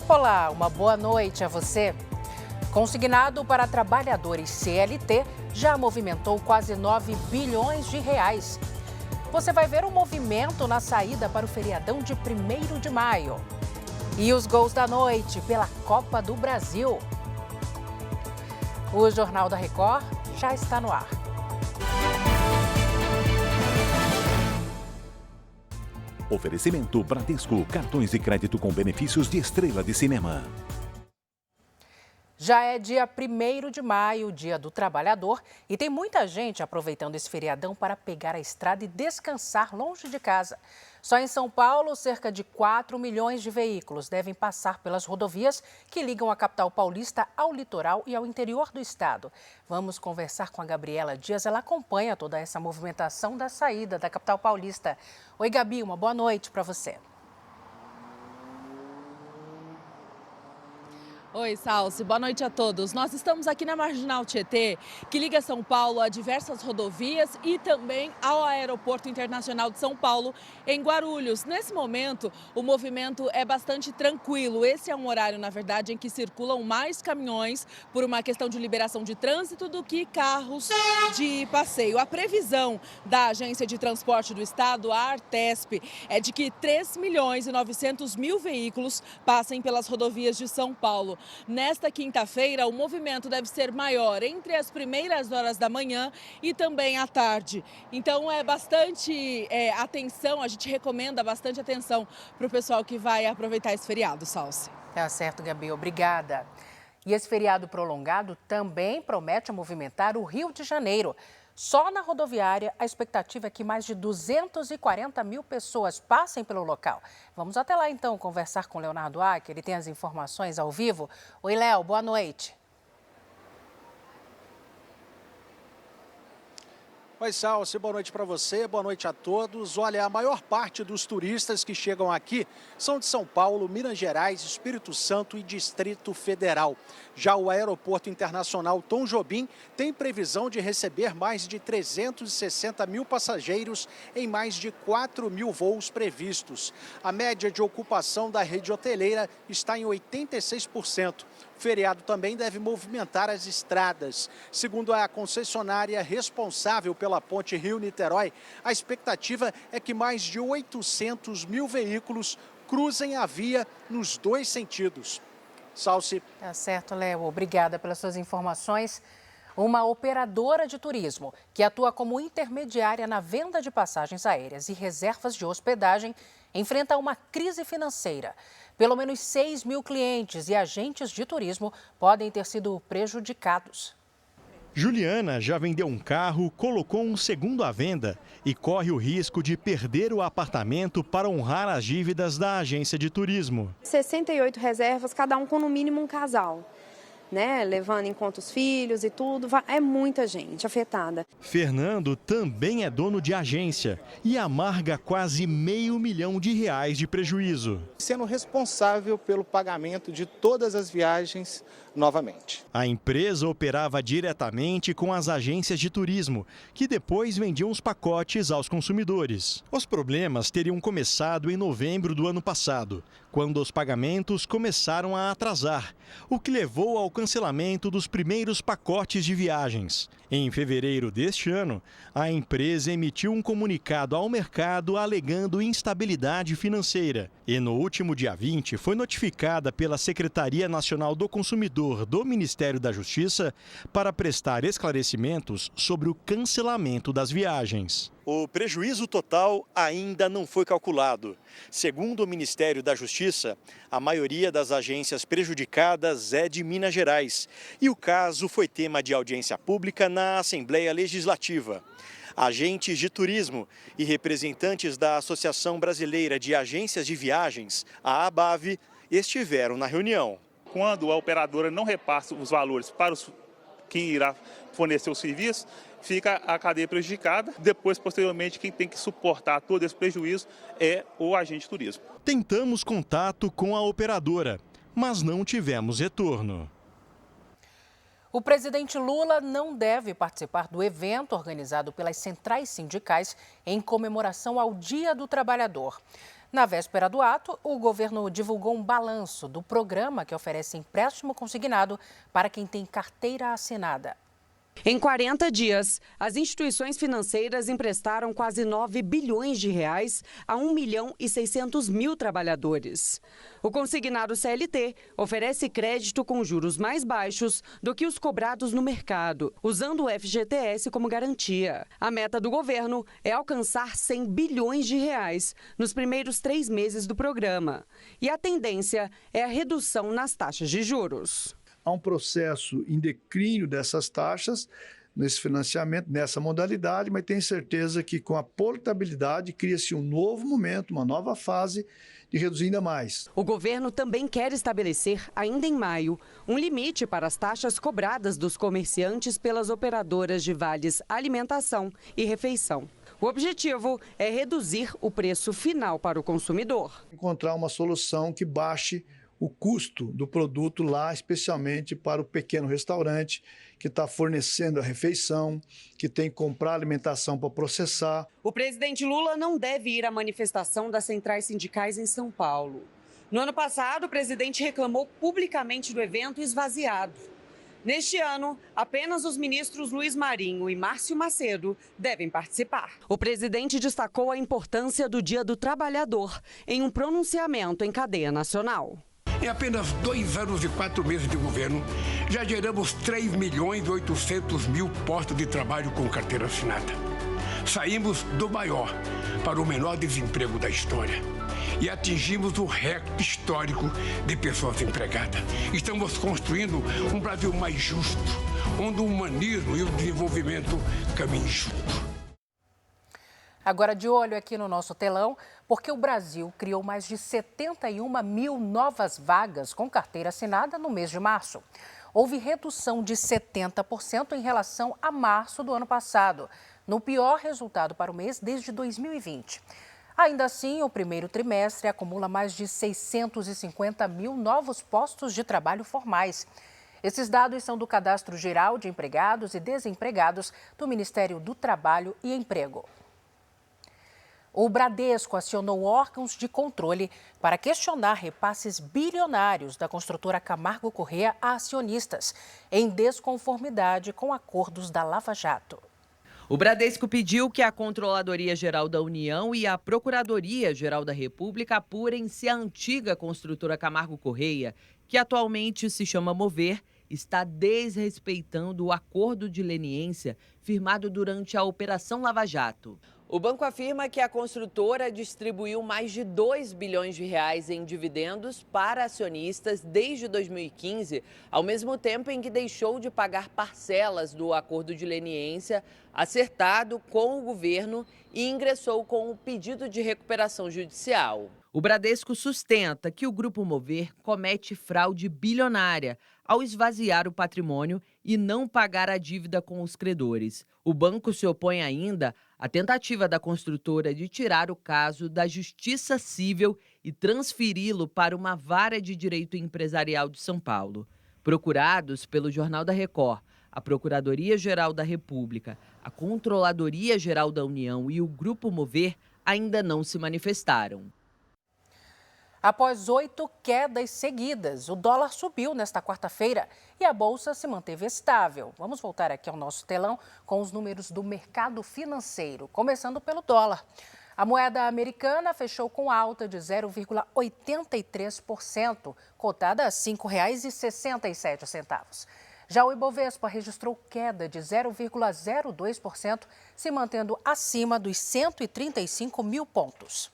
Olá, uma boa noite a você. Consignado para trabalhadores CLT, já movimentou quase 9 bilhões de reais. Você vai ver um movimento na saída para o feriadão de 1º de maio. E os gols da noite pela Copa do Brasil. O Jornal da Record já está no ar. Oferecimento Bradesco, cartões de crédito com benefícios de estrela de cinema. Já é dia 1º de maio, dia do trabalhador, e tem muita gente aproveitando esse feriadão para pegar a estrada e descansar longe de casa. Só em São Paulo, cerca de 4 milhões de veículos devem passar pelas rodovias que ligam a capital paulista ao litoral e ao interior do estado. Vamos conversar com a Gabriela Dias, ela acompanha toda essa movimentação da saída da capital paulista. Oi, Gabi, uma boa noite para você. Oi, Salsi. Boa noite a todos. Nós estamos aqui na Marginal Tietê, que liga São Paulo a diversas rodovias e também ao Aeroporto Internacional de São Paulo, em Guarulhos. Nesse momento, o movimento é bastante tranquilo. Esse é um horário, na verdade, em que circulam mais caminhões por uma questão de liberação de trânsito do que carros de passeio. A previsão da Agência de Transporte do Estado, a Artesp, é de que 3 milhões e 900 mil veículos passem pelas rodovias de São Paulo. Nesta quinta-feira, o movimento deve ser maior entre as primeiras horas da manhã e também à tarde. Então, é bastante atenção, a gente recomenda bastante atenção para o pessoal que vai aproveitar esse feriado, Salsi. Tá certo, Gabi, obrigada. E esse feriado prolongado também promete movimentar o Rio de Janeiro. Só na rodoviária, a expectativa é que mais de 240 mil pessoas passem pelo local. Vamos até lá, então, conversar com o Leonardo Acker. Ele tem as informações ao vivo. Oi, Léo, boa noite. Oi, Salsi, boa noite para você, boa noite a todos. Olha, a maior parte dos turistas que chegam aqui são de São Paulo, Minas Gerais, Espírito Santo e Distrito Federal. Já o Aeroporto Internacional Tom Jobim tem previsão de receber mais de 360 mil passageiros em mais de 4 mil voos previstos. A média de ocupação da rede hoteleira está em 86%. O feriado também deve movimentar as estradas. Segundo a concessionária responsável pela ponte Rio-Niterói, a expectativa é que mais de 800 mil veículos cruzem a via nos dois sentidos. Salsi. Tá certo, Léo. Obrigada pelas suas informações. Uma operadora de turismo que atua como intermediária na venda de passagens aéreas e reservas de hospedagem enfrenta uma crise financeira. Pelo menos 6 mil clientes e agentes de turismo podem ter sido prejudicados. Juliana já vendeu um carro, colocou um segundo à venda e corre o risco de perder o apartamento para honrar as dívidas da agência de turismo. 68 reservas, cada um com no mínimo um casal, né? Levando em conta os filhos e tudo, é muita gente afetada. Fernando também é dono de agência e amarga quase R$500 mil de prejuízo. Sendo responsável pelo pagamento de todas as viagens novamente. A empresa operava diretamente com as agências de turismo, que depois vendiam os pacotes aos consumidores. Os problemas teriam começado em novembro do ano passado, quando os pagamentos começaram a atrasar, o que levou ao cancelamento dos primeiros pacotes de viagens. Em fevereiro deste ano, a empresa emitiu um comunicado ao mercado alegando instabilidade financeira. E no último dia 20, foi notificada pela Secretaria Nacional do Consumidor do Ministério da Justiça para prestar esclarecimentos sobre o cancelamento das viagens. O prejuízo total ainda não foi calculado. Segundo o Ministério da Justiça, a maioria das agências prejudicadas é de Minas Gerais. E o caso foi tema de audiência pública na Assembleia Legislativa. Agentes de turismo e representantes da Associação Brasileira de Agências de Viagens, a ABAV, estiveram na reunião. Quando a operadora não repassa os valores para quem irá fornecer o serviço, fica a cadeia prejudicada. Depois, posteriormente, quem tem que suportar todo esse prejuízo é o agente de turismo. Tentamos contato com a operadora, mas não tivemos retorno. O presidente Lula não deve participar do evento organizado pelas centrais sindicais em comemoração ao Dia do Trabalhador. Na véspera do ato, o governo divulgou um balanço do programa que oferece empréstimo consignado para quem tem carteira assinada. Em 40 dias, as instituições financeiras emprestaram quase 9 bilhões de reais a 1.600.000 trabalhadores. O consignado CLT oferece crédito com juros mais baixos do que os cobrados no mercado, usando o FGTS como garantia. A meta do governo é alcançar 100 bilhões de reais nos primeiros 3 meses do programa. E a tendência é a redução nas taxas de juros. Há um processo em declínio dessas taxas, nesse financiamento, nessa modalidade, mas tenho certeza que com a portabilidade cria-se um novo momento, uma nova fase de reduzir ainda mais. O governo também quer estabelecer, ainda em maio, um limite para as taxas cobradas dos comerciantes pelas operadoras de vales alimentação e refeição. O objetivo é reduzir o preço final para o consumidor. Encontrar uma solução que baixe o custo do produto lá, especialmente para o pequeno restaurante que está fornecendo a refeição, que tem que comprar alimentação para processar. O presidente Lula não deve ir à manifestação das centrais sindicais em São Paulo. No ano passado, o presidente reclamou publicamente do evento esvaziado. Neste ano, apenas os ministros Luiz Marinho e Márcio Macedo devem participar. O presidente destacou a importância do Dia do Trabalhador em um pronunciamento em cadeia nacional. Em apenas 2 anos e 4 meses de governo, já geramos 3.800.000 postos de trabalho com carteira assinada. Saímos do maior para o menor desemprego da história e atingimos o recorde histórico de pessoas empregadas. Estamos construindo um Brasil mais justo, onde o humanismo e o desenvolvimento caminham juntos. Agora de olho aqui no nosso telão, porque o Brasil criou mais de 71 mil novas vagas com carteira assinada no mês de março. Houve redução de 70% em relação a março do ano passado, no pior resultado para o mês desde 2020. Ainda assim, o primeiro trimestre acumula mais de 650 mil novos postos de trabalho formais. Esses dados são do Cadastro Geral de Empregados e Desempregados do Ministério do Trabalho e Emprego. O Bradesco acionou órgãos de controle para questionar repasses bilionários da construtora Camargo Corrêa a acionistas, em desconformidade com acordos da Lava Jato. O Bradesco pediu que a Controladoria Geral da União e a Procuradoria Geral da República apurem se a antiga construtora Camargo Corrêa, que atualmente se chama Mover, está desrespeitando o acordo de leniência firmado durante a Operação Lava Jato. O banco afirma que a construtora distribuiu mais de 2 bilhões de reais em dividendos para acionistas desde 2015, ao mesmo tempo em que deixou de pagar parcelas do acordo de leniência acertado com o governo e ingressou com o pedido de recuperação judicial. O Bradesco sustenta que o Grupo Mover comete fraude bilionária ao esvaziar o patrimônio e não pagar a dívida com os credores. O banco se opõe ainda à tentativa da construtora de tirar o caso da Justiça Civil e transferi-lo para uma vara de direito empresarial de São Paulo. Procurados pelo Jornal da Record, a Procuradoria-Geral da República, a Controladoria-Geral da União e o Grupo Mover ainda não se manifestaram. Após 8 quedas seguidas, o dólar subiu nesta quarta-feira e a bolsa se manteve estável. Vamos voltar aqui ao nosso telão com os números do mercado financeiro, começando pelo dólar. A moeda americana fechou com alta de 0,83%, cotada a R$ 5,67. Já o Ibovespa registrou queda de 0,02%, se mantendo acima dos 135 mil pontos.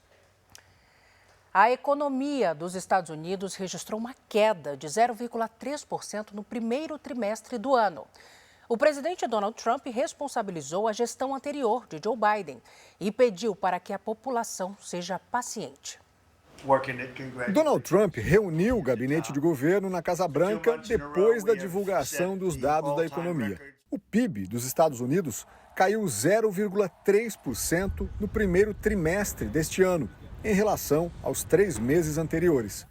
A economia dos Estados Unidos registrou uma queda de 0,3% no primeiro trimestre do ano. O presidente Donald Trump responsabilizou a gestão anterior de Joe Biden e pediu para que a população seja paciente. Donald Trump reuniu o gabinete de governo na Casa Branca depois da divulgação dos dados da economia. O PIB dos Estados Unidos caiu 0,3% no primeiro trimestre deste ano, em relação aos 3 meses anteriores.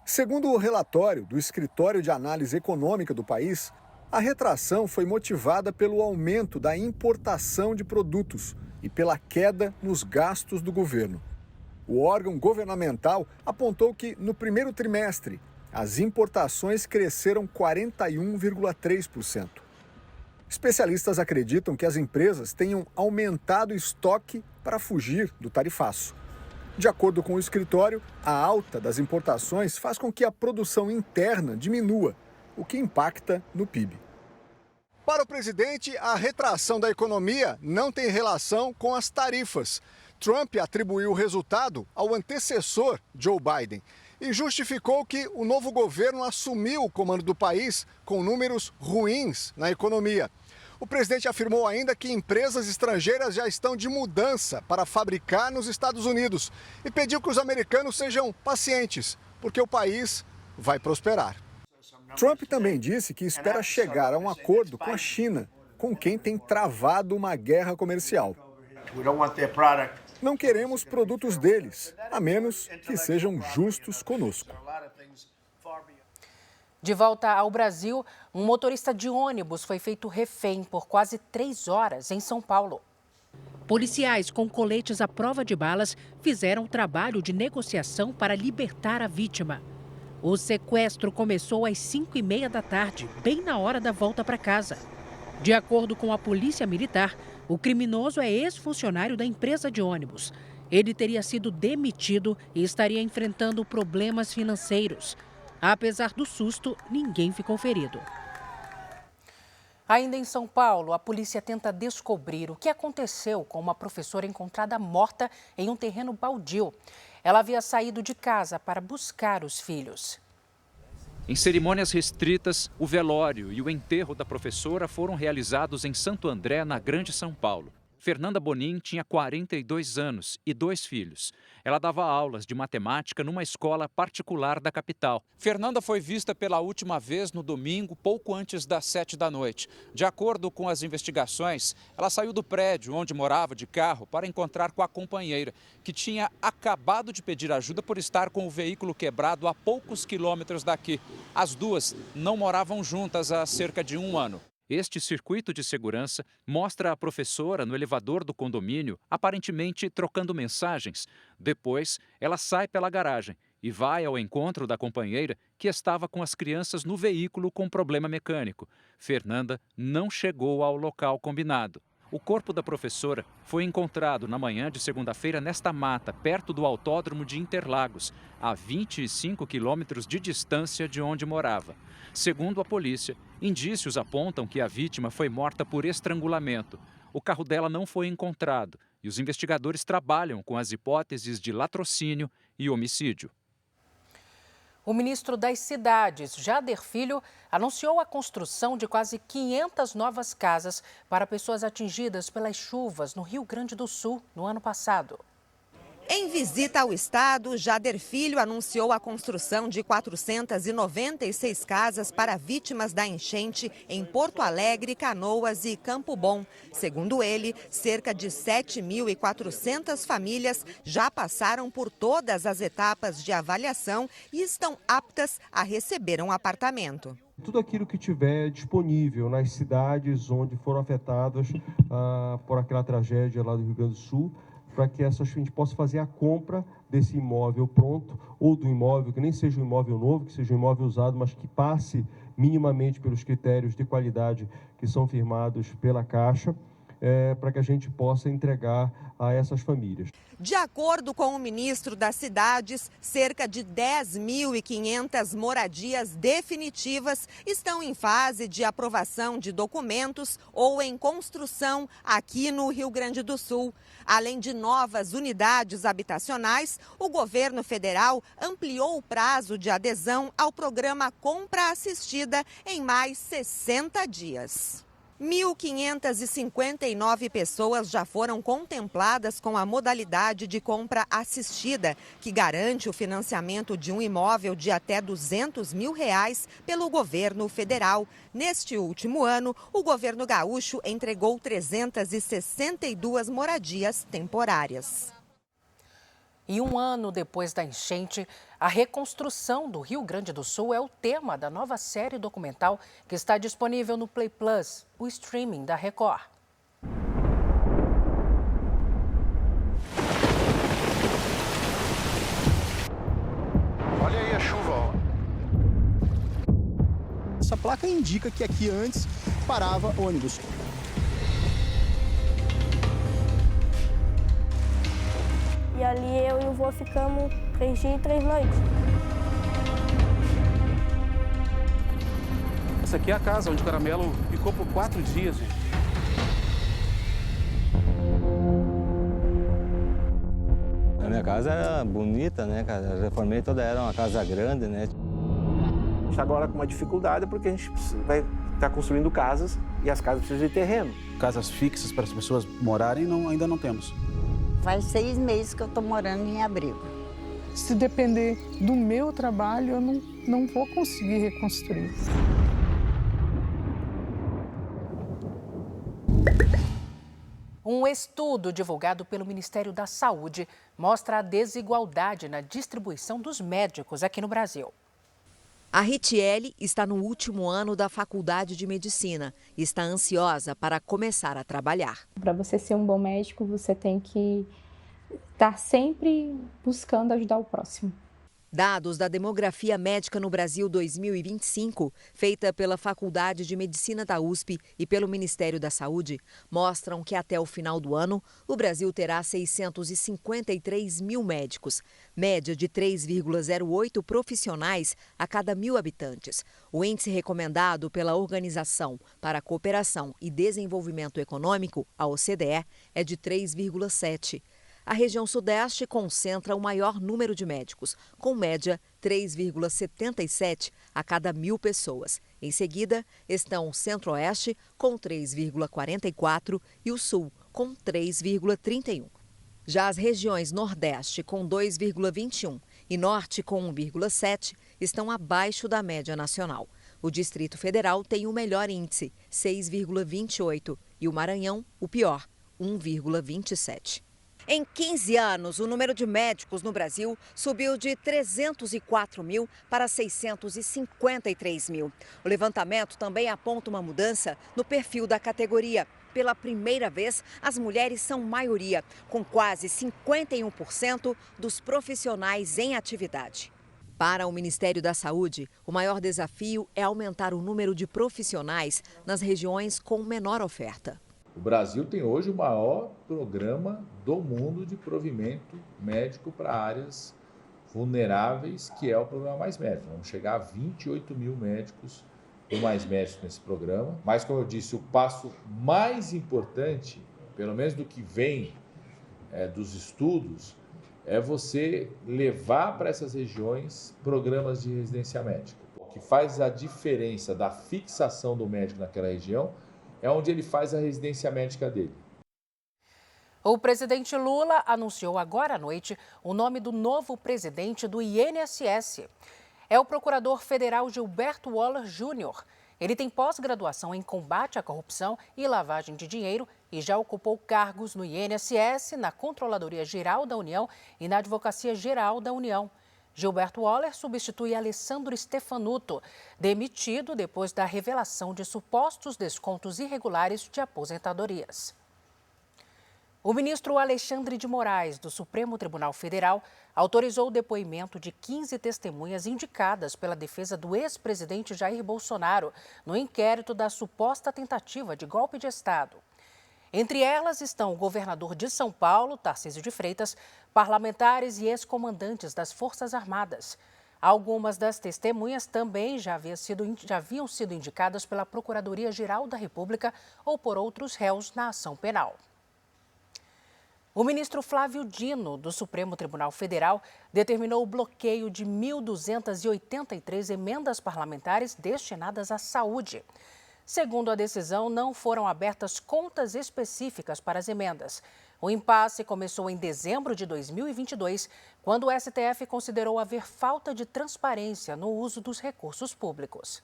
Segundo o relatório do Escritório de Análise Econômica do país, A retração foi motivada pelo aumento da importação de produtos e pela queda nos gastos do governo. O órgão governamental apontou que, no primeiro trimestre, as importações cresceram 41,3%. Especialistas acreditam que as empresas tenham aumentado o estoque para fugir do tarifaço. De acordo com o escritório, a alta das importações faz com que a produção interna diminua, o que impacta no PIB. Para o presidente, a retração da economia não tem relação com as tarifas. Trump atribuiu o resultado ao antecessor Joe Biden e justificou que o novo governo assumiu o comando do país com números ruins na economia. O presidente afirmou ainda que empresas estrangeiras já estão de mudança para fabricar nos Estados Unidos e pediu que os americanos sejam pacientes, porque o país vai prosperar. Trump também disse que espera chegar a um acordo com a China, com quem tem travado uma guerra comercial. Não queremos produtos deles, a menos que sejam justos conosco. De volta ao Brasil, um motorista de ônibus foi feito refém por quase 3 horas em São Paulo. Policiais com coletes à prova de balas fizeram o trabalho de negociação para libertar a vítima. O sequestro começou às 5h30 da tarde, bem na hora da volta para casa. De acordo com a Polícia Militar, o criminoso é ex-funcionário da empresa de ônibus. Ele teria sido demitido e estaria enfrentando problemas financeiros. Apesar do susto, ninguém ficou ferido. Ainda em São Paulo, a polícia tenta descobrir o que aconteceu com uma professora encontrada morta em um terreno baldio. Ela havia saído de casa para buscar os filhos. Em cerimônias restritas, o velório e o enterro da professora foram realizados em Santo André, na Grande São Paulo. Fernanda Bonin tinha 42 anos e 2 filhos. Ela dava aulas de matemática numa escola particular da capital. Fernanda foi vista pela última vez no domingo, pouco antes das 7 da noite. De acordo com as investigações, ela saiu do prédio onde morava de carro para encontrar com a companheira, que tinha acabado de pedir ajuda por estar com o veículo quebrado a poucos quilômetros daqui. As duas não moravam juntas há cerca de 1 ano. Este circuito de segurança mostra a professora no elevador do condomínio, aparentemente trocando mensagens. Depois, ela sai pela garagem e vai ao encontro da companheira, que estava com as crianças no veículo com problema mecânico. Fernanda não chegou ao local combinado. O corpo da professora foi encontrado na manhã de segunda-feira nesta mata, perto do autódromo de Interlagos, a 25 quilômetros de distância de onde morava. Segundo a polícia, indícios apontam que a vítima foi morta por estrangulamento. O carro dela não foi encontrado e os investigadores trabalham com as hipóteses de latrocínio e homicídio. O ministro das Cidades, Jader Filho, anunciou a construção de quase 500 novas casas para pessoas atingidas pelas chuvas no Rio Grande do Sul no ano passado. Em visita ao estado, Jader Filho anunciou a construção de 496 casas para vítimas da enchente em Porto Alegre, Canoas e Campo Bom. Segundo ele, cerca de 7.400 famílias já passaram por todas as etapas de avaliação e estão aptas a receber um apartamento. Tudo aquilo que tiver disponível nas cidades onde foram afetadas por aquela tragédia lá do Rio Grande do Sul, para que a gente possa fazer a compra desse imóvel pronto ou do imóvel que nem seja um imóvel novo, que seja um imóvel usado, mas que passe minimamente pelos critérios de qualidade que são firmados pela Caixa, para que a gente possa entregar a essas famílias. De acordo com o ministro das Cidades, cerca de 10.500 moradias definitivas estão em fase de aprovação de documentos ou em construção aqui no Rio Grande do Sul. Além de novas unidades habitacionais, o governo federal ampliou o prazo de adesão ao programa Compra Assistida em mais 60 dias. 1.559 pessoas já foram contempladas com a modalidade de compra assistida, que garante o financiamento de um imóvel de até R$200 mil pelo governo federal. Neste último ano, o governo gaúcho entregou 362 moradias temporárias. E um ano depois da enchente, a reconstrução do Rio Grande do Sul é o tema da nova série documental que está disponível no Play Plus, o streaming da Record. Olha aí a chuva, ó. Essa placa indica que aqui antes parava ônibus. E ali eu e o vô ficamos 3 dias e 3 noites. Essa aqui é a casa onde o Caramelo ficou por 4 dias, gente. A minha casa era bonita, né, cara? Eu reformei toda ela, uma casa grande, né? A gente está agora com uma dificuldade porque a gente vai estar construindo casas e as casas precisam de terreno. Casas fixas para as pessoas morarem ainda não temos. Faz 6 meses que eu estou morando em abrigo. Se depender do meu trabalho, eu não vou conseguir reconstruir. Um estudo divulgado pelo Ministério da Saúde mostra a desigualdade na distribuição dos médicos aqui no Brasil. A Ritiele está no último ano da Faculdade de Medicina e está ansiosa para começar a trabalhar. Para você ser um bom médico, você tem que estar sempre buscando ajudar o próximo. Dados da Demografia Médica no Brasil 2025, feita pela Faculdade de Medicina da USP e pelo Ministério da Saúde, mostram que até o final do ano, o Brasil terá 653 mil médicos, média de 3,08 profissionais a cada 1.000 habitantes. O índice recomendado pela Organização para a Cooperação e Desenvolvimento Econômico, a OCDE, é de 3,7. A região sudeste concentra o maior número de médicos, com média 3,77 a cada 1.000 pessoas. Em seguida, estão o centro-oeste, com 3,44 e o sul, com 3,31. Já as regiões nordeste, com 2,21 e norte, com 1,7, estão abaixo da média nacional. O Distrito Federal tem o melhor índice, 6,28, e o Maranhão, o pior, 1,27. Em 15 anos, o número de médicos no Brasil subiu de 304 mil para 653 mil. O levantamento também aponta uma mudança no perfil da categoria. Pela primeira vez, as mulheres são maioria, com quase 51% dos profissionais em atividade. Para o Ministério da Saúde, o maior desafio é aumentar o número de profissionais nas regiões com menor oferta. O Brasil tem hoje o maior programa do mundo de provimento médico para áreas vulneráveis, que é o programa Mais Médicos. Vamos chegar a 28 mil médicos do Mais Médicos nesse programa. Mas, como eu disse, o passo mais importante, pelo menos do que vem dos estudos, é você levar para essas regiões programas de residência médica. O que faz a diferença da fixação do médico naquela região é onde ele faz a residência médica dele. O presidente Lula anunciou agora à noite o nome do novo presidente do INSS. É o procurador federal Gilberto Waller Júnior. Ele tem pós-graduação em combate à corrupção e lavagem de dinheiro e já ocupou cargos no INSS, na Controladoria Geral da União e na Advocacia Geral da União. Gilberto Waller substitui Alessandro Stefanuto, demitido depois da revelação de supostos descontos irregulares de aposentadorias. O ministro Alexandre de Moraes, do Supremo Tribunal Federal, autorizou o depoimento de 15 testemunhas indicadas pela defesa do ex-presidente Jair Bolsonaro no inquérito da suposta tentativa de golpe de Estado. Entre elas estão o governador de São Paulo, Tarcísio de Freitas, parlamentares e ex-comandantes das Forças Armadas. Algumas das testemunhas também já haviam sido indicadas pela Procuradoria-Geral da República ou por outros réus na ação penal. O ministro Flávio Dino, do Supremo Tribunal Federal, determinou o bloqueio de 1.283 emendas parlamentares destinadas à saúde. Segundo a decisão, não foram abertas contas específicas para as emendas. O impasse começou em dezembro de 2022, quando o STF considerou haver falta de transparência no uso dos recursos públicos.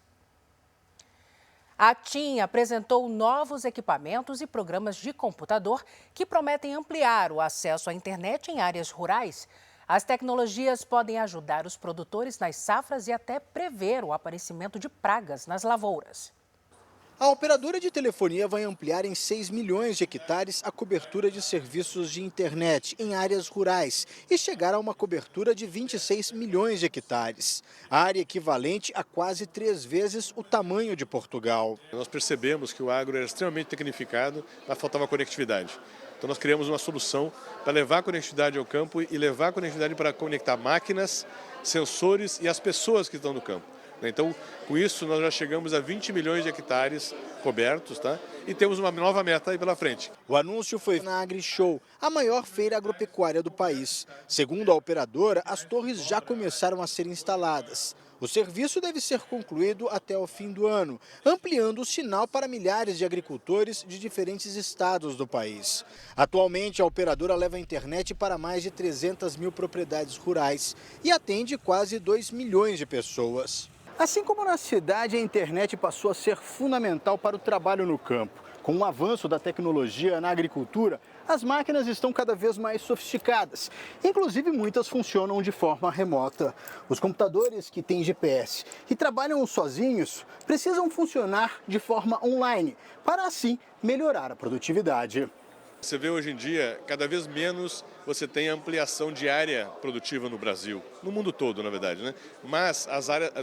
A TIM apresentou novos equipamentos e programas de computador que prometem ampliar o acesso à internet em áreas rurais. As tecnologias podem ajudar os produtores nas safras e até prever o aparecimento de pragas nas lavouras. A operadora de telefonia vai ampliar em 6 milhões de hectares a cobertura de serviços de internet em áreas rurais e chegar a uma cobertura de 26 milhões de hectares, área equivalente a quase 3 vezes o tamanho de Portugal. Nós percebemos que o agro era extremamente tecnificado, mas faltava conectividade. Então nós criamos uma solução para levar a conectividade ao campo e levar a conectividade para conectar máquinas, sensores e as pessoas que estão no campo. Então, com isso, nós já chegamos a 20 milhões de hectares cobertos, tá? E temos uma nova meta aí pela frente. O anúncio foi na AgriShow, a maior feira agropecuária do país. Segundo a operadora, as torres já começaram a ser instaladas. O serviço deve ser concluído até o fim do ano, ampliando o sinal para milhares de agricultores de diferentes estados do país. Atualmente, a operadora leva a internet para mais de 300 mil propriedades rurais e atende quase 2 milhões de pessoas. Assim como na cidade, a internet passou a ser fundamental para o trabalho no campo. Com o avanço da tecnologia na agricultura, as máquinas estão cada vez mais sofisticadas. Inclusive, muitas funcionam de forma remota. Os computadores que têm GPS e trabalham sozinhos precisam funcionar de forma online, para assim melhorar a produtividade. Você vê hoje em dia, cada vez menos você tem ampliação de área produtiva no Brasil, no mundo todo, na verdade, né? Mas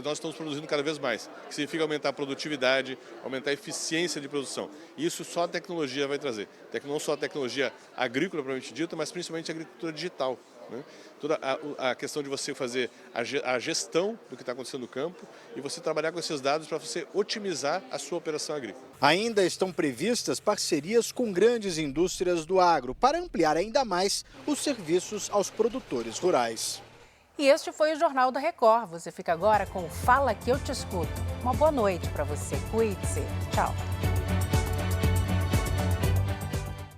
nós estamos produzindo cada vez mais, que significa aumentar a produtividade, aumentar a eficiência de produção. E isso só a tecnologia vai trazer. Não só a tecnologia agrícola, propriamente dita, mas principalmente a agricultura digital. Né? Toda a questão de você fazer a gestão do que está acontecendo no campo e você trabalhar com esses dados para você otimizar a sua operação agrícola. Ainda estão previstas parcerias com grandes indústrias do agro para ampliar ainda mais os serviços aos produtores rurais. E este foi o Jornal da Record. Você fica agora com Fala Que Eu Te Escuto. Uma boa noite para você. Cuide-se. Tchau.